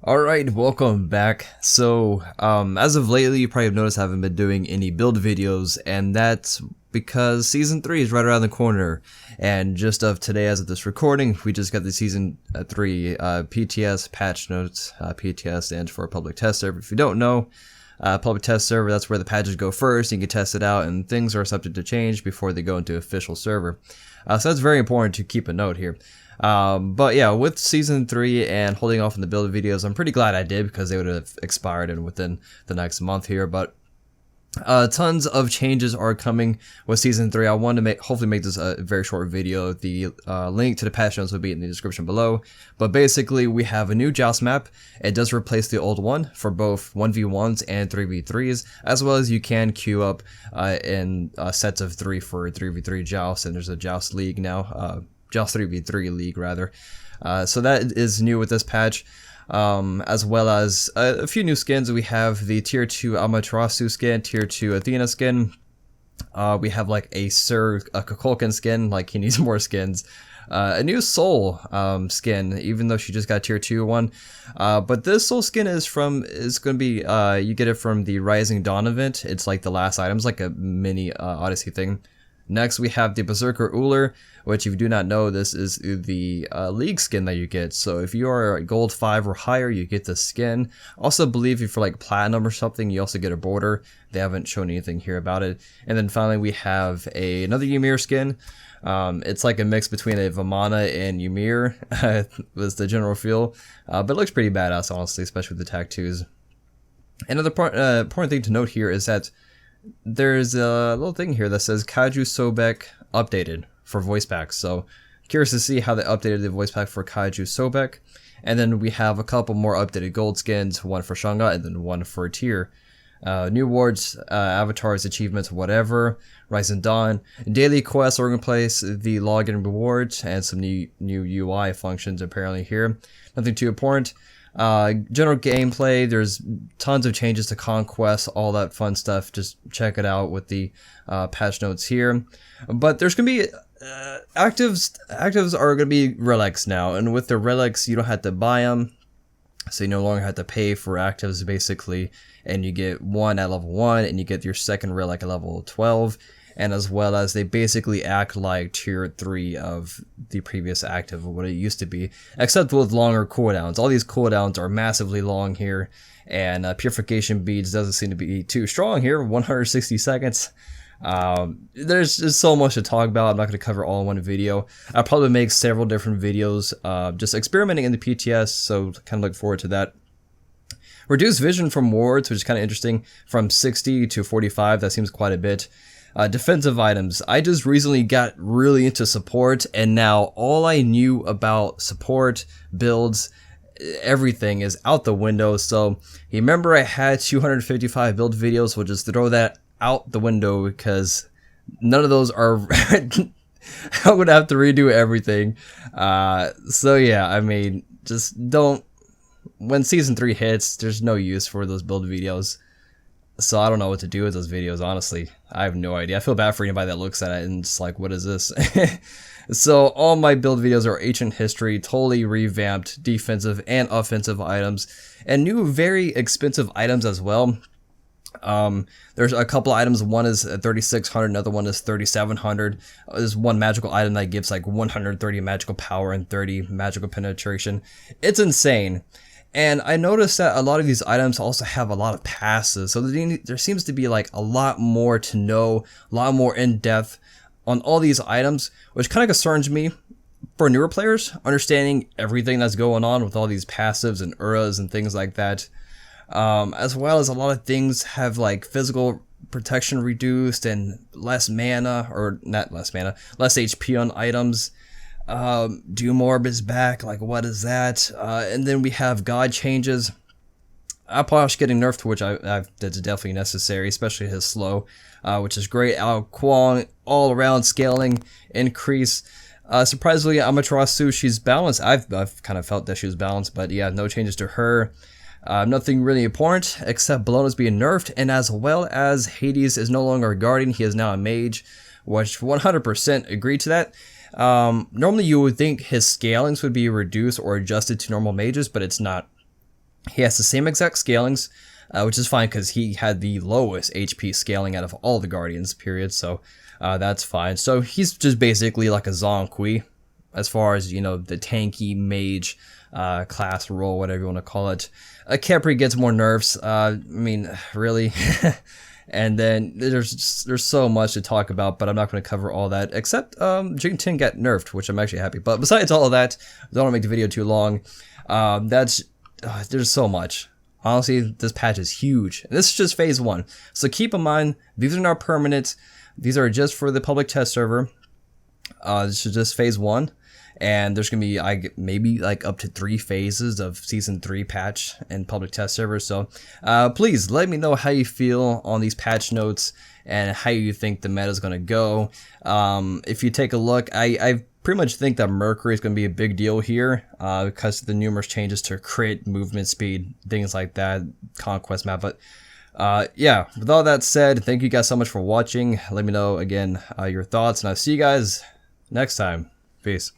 Alright, welcome back. As of lately, you probably have noticed I haven't been doing any build videos, and that's because Season 3 is right around the corner. And just of today, as of this recording, we just got the Season 3 PTS patch notes. PTS stands for Public Test Server. If you don't know, Public Test Server, that's where the patches go first, you can test it out, and things are subject to change before they go into official server. So that's very important to keep a note here. But yeah, with Season 3 and holding off on the build videos, I'm pretty glad I did because they would have expired within the next month here. But tons of changes are coming with Season 3. I want to hopefully make this a very short video. The link to the patch notes will be in the description below. But basically, we have a new Joust map. It does replace the old one for both 1v1s and 3v3s, as well as you can queue up in sets of 3 for 3v3 Joust, and there's a Joust League now. Joust 3v3 League, rather. So that is new with this patch. As well as a few new skins. We have the Tier 2 Amaterasu skin, Tier 2 Athena skin. We have like a Kukulkan skin, like he needs more skins. A new Soul skin, even though she just got Tier 2 one. But this Soul skin is going to be, you get it from the Rising Dawn event. It's like the last item, it's like a mini Odyssey thing. Next, we have the Berserker Uller, which if you do not know, this is the League skin that you get. So if you are Gold 5 or higher, you get the skin. Also believe if you're like Platinum or something, you also get a border. They haven't shown anything here about it. And then finally, we have another Ymir skin. It's like a mix between a Vamana and Ymir, was the general feel. But it looks pretty badass, honestly, especially with the tattoos. Another important thing to note here is that there's a little thing here that says Kaiju Sobek updated for voice packs. So curious to see how they updated the voice pack for Kaiju Sobek. And then we have a couple more updated gold skins, one for Shanga and then one for Tier. New awards, avatars, achievements, whatever. Rising Dawn. Daily quests are going to place the login rewards and some new UI functions apparently here. Nothing too important. General gameplay, there's tons of changes to conquest, all that fun stuff. Just check it out with the patch notes here. But there's gonna be actives are gonna be relics now, and with the relics you don't have to buy them, so you no longer have to pay for actives basically, and you get one at level 1 and you get your second relic at level 12. And as well as they basically act like Tier 3 of the previous active, what it used to be, except with longer cooldowns. All these cooldowns are massively long here, and Purification Beads doesn't seem to be too strong here, 160 seconds. There's just so much to talk about. I'm not going to cover all in one video. I'll probably make several different videos just experimenting in the PTS, so kind of look forward to that. Reduced vision from wards, which is kind of interesting, from 60 to 45, that seems quite a bit. Defensive items. I just recently got really into support, and now all I knew about support, builds, everything is out the window. So you remember I had 255 build videos, we'll just throw that out the window because none of those are I would have to redo everything. So yeah, I mean, just don't, when Season 3 hits, there's no use for those build videos. So I don't know what to do with those videos, honestly. I have no idea. I feel bad for anybody that looks at it and it's like, what is this? So all my build videos are ancient history, totally revamped defensive and offensive items, and new very expensive items as well. There's a couple items. One is 3600, another one is 3700. There's one magical item that gives like 130 magical power and 30 magical penetration. It's insane. And I noticed that a lot of these items also have a lot of passes, so there seems to be like a lot more to know, a lot more in depth on all these items, which kind of concerns me for newer players, understanding everything that's going on with all these passives and auras and things like that. As well as a lot of things have like physical protection reduced and less mana, or not less mana, less HP on items. Doomorb is back, like what is that? And then we have god changes. Aposh getting nerfed, which that's definitely necessary, especially his slow, which is great. Kwong all around scaling increase. Surprisingly, Amaterasu, she's balanced. I've kind of felt that she was balanced, but yeah, no changes to her. Nothing really important except Bellona's being nerfed, and as well as Hades is no longer a guardian, he is now a mage, which 100% agree to that. Normally you would think his scalings would be reduced or adjusted to normal mages, but it's not. He has the same exact scalings, which is fine because he had the lowest HP scaling out of all the Guardians, period. So that's fine. So he's just basically like a Zonkui as far as, you know, the tanky mage class role, whatever you want to call it. Khepri gets more nerfs. I mean, really. And then there's so much to talk about, but I'm not going to cover all that, except Jing-Tin got nerfed, which I'm actually happy. But besides all of that, I don't want to make the video too long. There's so much. Honestly, this patch is huge. And this is just phase 1. So keep in mind, these are not permanent. These are just for the public test server. This is just phase 1. And there's going to be maybe like up to 3 phases of Season 3 patch and public test server. So please let me know how you feel on these patch notes and how you think the meta is going to go. If you take a look, I pretty much think that Mercury is going to be a big deal here because of the numerous changes to crit, movement speed, things like that, conquest map. But yeah, with all that said, thank you guys so much for watching. Let me know again your thoughts, and I'll see you guys next time. Peace.